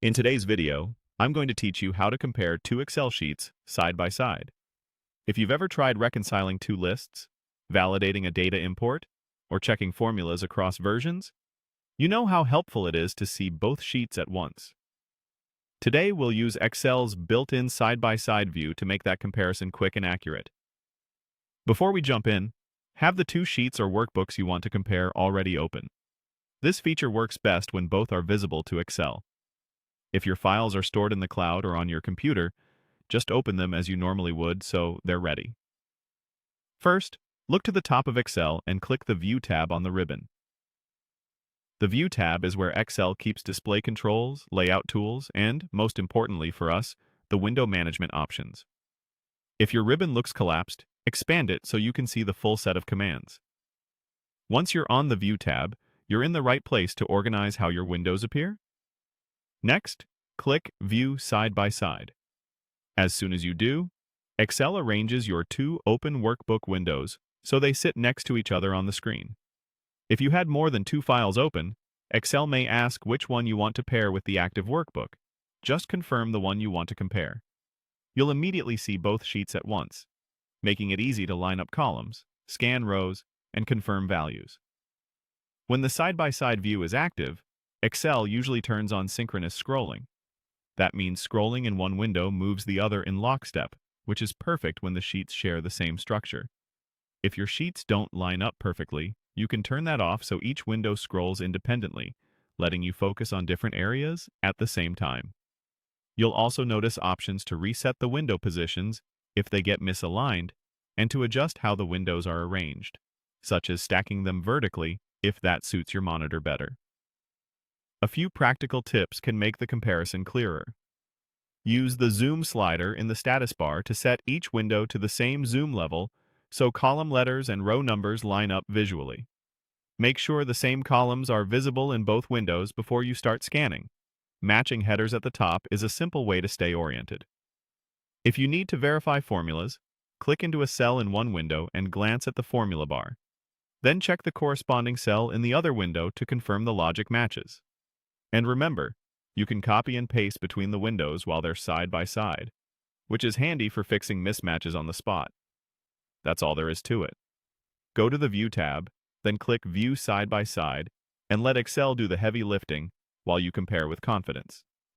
In today's video, I'm going to teach you how to compare two Excel sheets side by side. If you've ever tried reconciling two lists, validating a data import, or checking formulas across versions, you know how helpful it is to see both sheets at once. Today, we'll use Excel's built-in side-by-side view to make that comparison quick and accurate. Before we jump in, have the two sheets or workbooks you want to compare already open. This feature works best when both are visible to Excel. If your files are stored in the cloud or on your computer, just open them as you normally would so they're ready. First, look to the top of Excel and click the View tab on the ribbon. The View tab is where Excel keeps display controls, layout tools, and, most importantly for us, the window management options. If your ribbon looks collapsed, expand it so you can see the full set of commands. Once you're on the View tab, you're in the right place to organize how your windows appear. Next, click View Side by Side. As soon as you do, Excel arranges your two open workbook windows so they sit next to each other on the screen. If you had more than two files open, Excel may ask which one you want to pair with the active workbook. Just confirm the one you want to compare. You'll immediately see both sheets at once, making it easy to line up columns, scan rows, and confirm values. When the side-by-side view is active, Excel usually turns on synchronous scrolling. That means scrolling in one window moves the other in lockstep, which is perfect when the sheets share the same structure. If your sheets don't line up perfectly, you can turn that off so each window scrolls independently, letting you focus on different areas at the same time. You'll also notice options to reset the window positions if they get misaligned, and to adjust how the windows are arranged, such as stacking them vertically if that suits your monitor better. A few practical tips can make the comparison clearer. Use the zoom slider in the status bar to set each window to the same zoom level so column letters and row numbers line up visually. Make sure the same columns are visible in both windows before you start scanning. Matching headers at the top is a simple way to stay oriented. If you need to verify formulas, click into a cell in one window and glance at the formula bar. Then check the corresponding cell in the other window to confirm the logic matches. And remember, you can copy and paste between the windows while they're side by side, which is handy for fixing mismatches on the spot. That's all there is to it. Go to the View tab, then click View Side by Side, and let Excel do the heavy lifting while you compare with confidence.